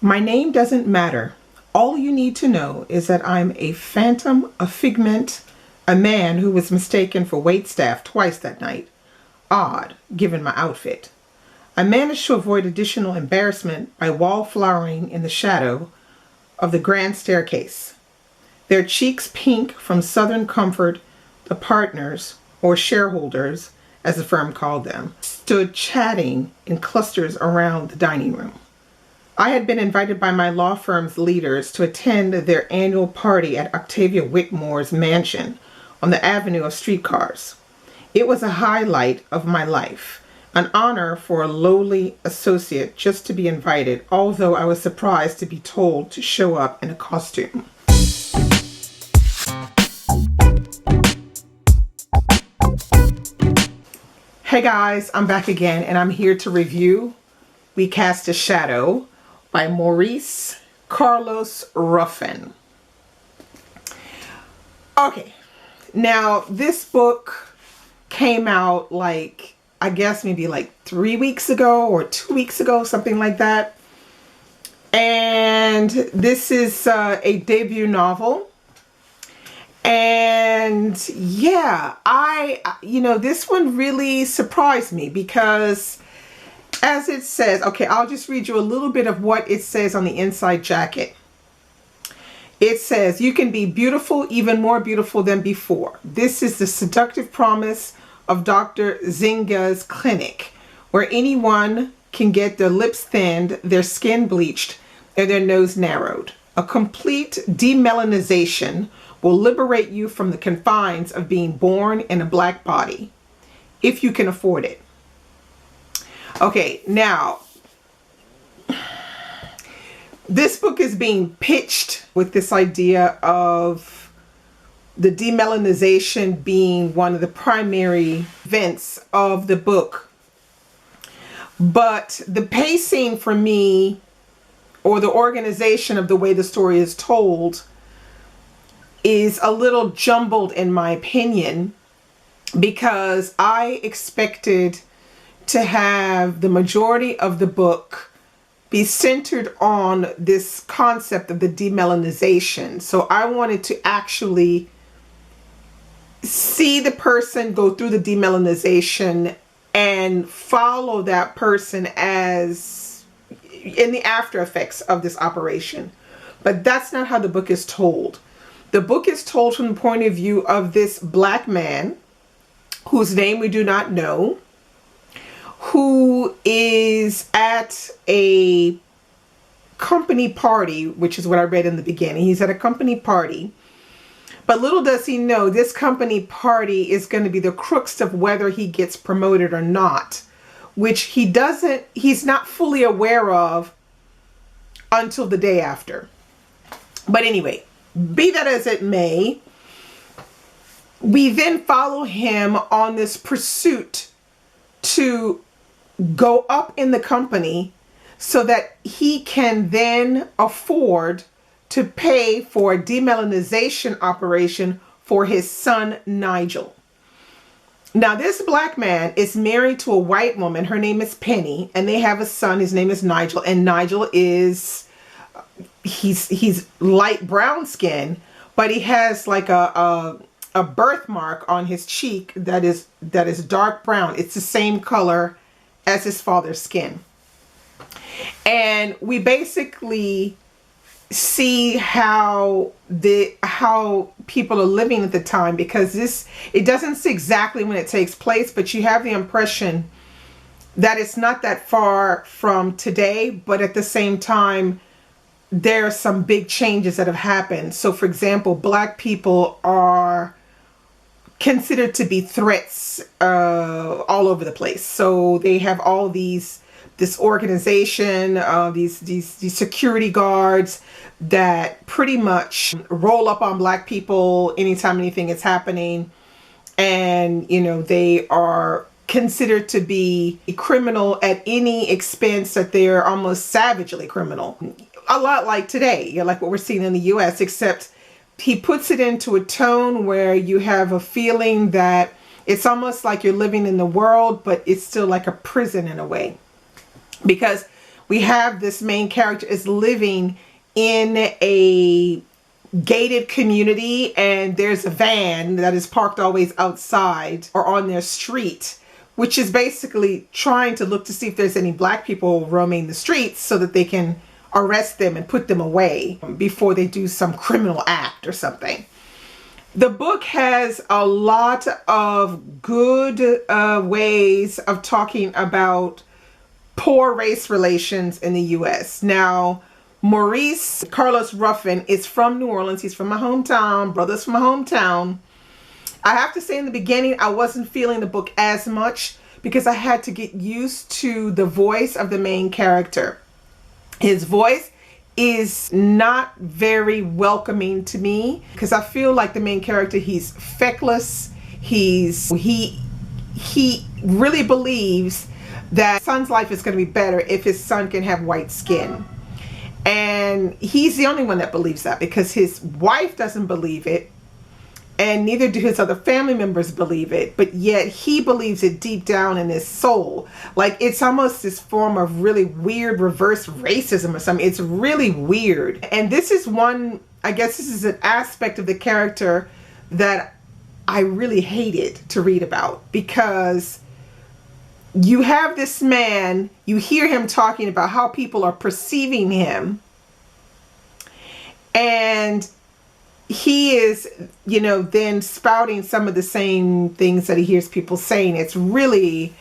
My name doesn't matter. All you need to know is that I'm a phantom, a figment, a man who was mistaken for waitstaff twice that night. Odd, given my outfit. I managed to avoid additional embarrassment by wallflowering in the shadow of the grand staircase. Their cheeks pink from Southern Comfort, the partners, or shareholders, as the firm called them, stood chatting in clusters around the dining room. I had been invited by my law firm's leaders to attend their annual party at Octavia Whitmore's mansion on the Avenue of Streetcars. It was a highlight of my life, an honor for a lowly associate just to be invited, although I was surprised to be told to show up in a costume. Hey guys, I'm back again and I'm here to review We Cast a Shadow by Maurice Carlos Ruffin. Okay, now this book came out I guess maybe 3 weeks ago or 2 weeks ago, something like that. And this is a debut novel. And yeah, this one really surprised me because as it says, okay, I'll just read you a little bit of what it says on the inside jacket. It says, "You can be beautiful, even more beautiful than before. This is the seductive promise of Dr. Zinga's clinic, where anyone can get their lips thinned, their skin bleached, and their nose narrowed. A complete demelanization will liberate you from the confines of being born in a black body, if you can afford it." Okay, now, this book is being pitched with this idea of the demelanization being one of the primary events of the book. But the pacing for me, or the organization of the way the story is told, is a little jumbled in my opinion, because I expected to have the majority of the book be centered on this concept of the demelanization. So I wanted to actually see the person go through the demelanization and follow that person as in the after effects of this operation. But that's not how the book is told. The book is told from the point of view of this black man, whose name we do not know, who is at a company party, which is what I read in the beginning. He's at a company party, but little does he know this company party is going to be the crux of whether he gets promoted or not, which he's not fully aware of until the day after. But anyway, be that as it may, we then follow him on this pursuit to go up in the company so that he can then afford to pay for a demelanization operation for his son, Nigel. Now, this black man is married to a white woman. Her name is Penny, and they have a son. His name is Nigel, and Nigel is, he's light brown skin, but he has like a birthmark on his cheek that is dark brown. It's the same color as his father's skin. And we basically see how people are living at the time, because it doesn't say exactly when it takes place, but you have the impression that it's not that far from today, but at the same time there are some big changes that have happened. So for example, black people are considered to be threats all over the place. So they have all this organization, these security guards that pretty much roll up on black people anytime anything is happening. And, they are considered to be criminal at any expense, that they're almost savagely criminal. A lot like today, like what we're seeing in the US, except he puts it into a tone where you have a feeling that it's almost like you're living in the world, but it's still like a prison in a way. Because we have this main character is living in a gated community, and there's a van that is parked always outside or on their street, which is basically trying to look to see if there's any black people roaming the streets so that they can arrest them and put them away before they do some criminal act or something. The book has a lot of good ways of talking about poor race relations in the U.S. Now, Maurice Carlos Ruffin is from New Orleans. He's from my hometown. Brother's from my hometown. I have to say in the beginning, I wasn't feeling the book as much because I had to get used to the voice of the main character. His voice is not very welcoming to me because I feel like the main character, he's feckless. He really believes that his son's life is going to be better if his son can have white skin. And he's the only one that believes that because his wife doesn't believe it, and neither do his other family members believe it, but yet he believes it deep down in his soul. Like, it's almost this form of really weird reverse racism or something. It's really weird. And this is one, I guess this is an aspect of the character that I really hated to read about, because you have this man, you hear him talking about how people are perceiving him, and he is, you know, then spouting some of the same things that he hears people saying. It's really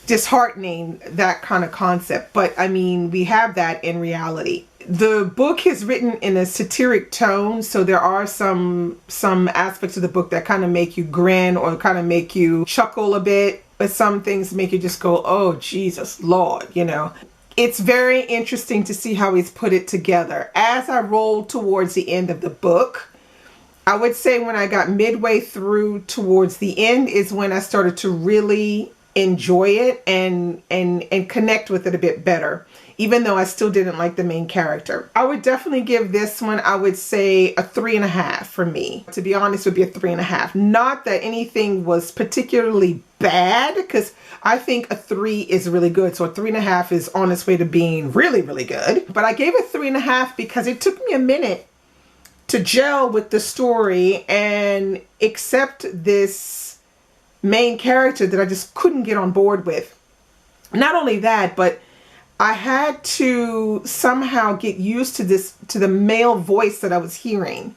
disheartening, that kind of concept. But I mean, we have that in reality. The book is written in a satiric tone, so there are some aspects of the book that kind of make you grin or kind of make you chuckle a bit. But some things make you just go, oh, Jesus, Lord, you know. It's very interesting to see how he's put it together. As I rolled towards the end of the book, I would say when I got midway through towards the end is when I started to really enjoy it and connect with it a bit better, even though I still didn't like the main character. I would definitely give this one, I would say, a 3.5 for me. To be honest, it would be a 3.5. Not that anything was particularly bad, because I think a 3 is really good. So a 3.5 is on its way to being really, really good. But I gave it 3.5 because it took me a minute to gel with the story and accept this main character that I just couldn't get on board with. Not only that, but I had to somehow get used to the male voice that I was hearing.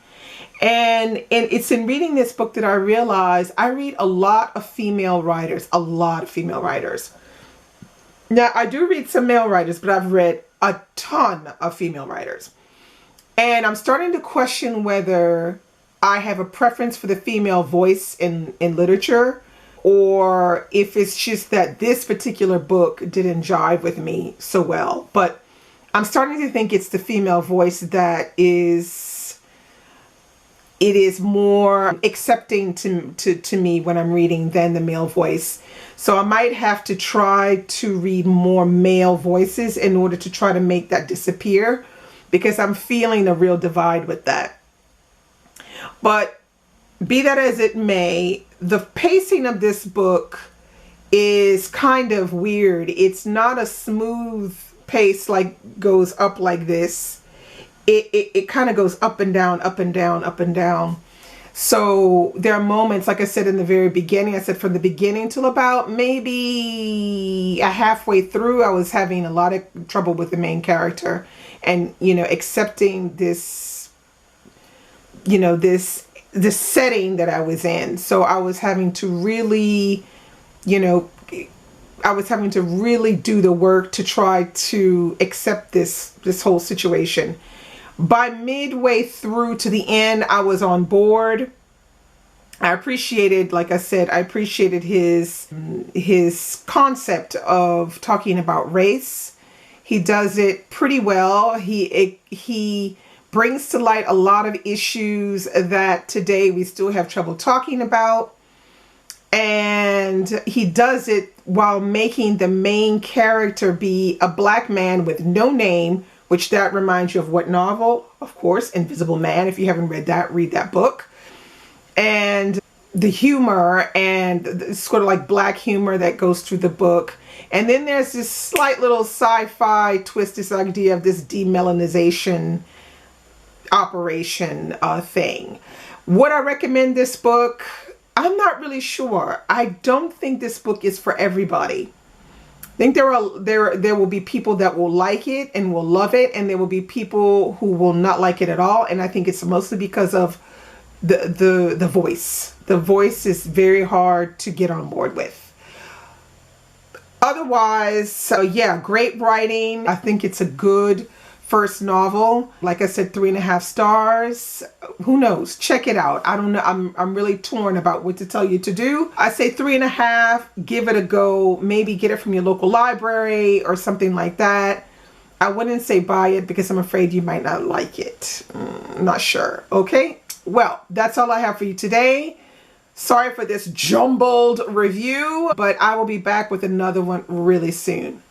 And it's in reading this book that I realized I read a lot of female writers, Now, I do read some male writers, but I've read a ton of female writers. And I'm starting to question whether I have a preference for the female voice in literature, or if it's just that this particular book didn't jive with me so well. But I'm starting to think it's the female voice that is more accepting to me when I'm reading than the male voice. So I might have to try to read more male voices in order to try to make that disappear, because I'm feeling a real divide with that. But be that as it may, the pacing of this book is kind of weird. It's not a smooth pace like goes up like this. It kind of goes up and down, up and down, up and down. So there are moments, like I said in the very beginning, I said from the beginning till about maybe halfway through, I was having a lot of trouble with the main character and, you know, accepting this, you know, this setting that I was in. So I was having to really, you know, I was having to really do the work to try to accept this whole situation. By midway through to the end, I was on board. I appreciated, like I said, I appreciated his concept of talking about race. He does it pretty well. He brings to light a lot of issues that today we still have trouble talking about. And he does it while making the main character be a black man with no name, which that reminds you of what novel? Of course, Invisible Man. If you haven't read that, read that book. And the humor and sort of like black humor that goes through the book. And then there's this slight little sci-fi twist, this idea of this demelanization operation thing. Would I recommend this book? I'm not really sure. I don't think this book is for everybody. I think there will be people that will like it and will love it, and there will be people who will not like it at all. And I think it's mostly because of the voice. The voice is very hard to get on board with. Otherwise, so yeah, great writing. I think it's a good first novel. Like I said, 3.5 stars. Who knows? Check it out. I don't know. I'm really torn about what to tell you to do. I say 3.5. Give it a go. Maybe get it from your local library or something like that. I wouldn't say buy it because I'm afraid you might not like it. Not sure. Okay. Well, that's all I have for you today. Sorry for this jumbled review, but I will be back with another one really soon.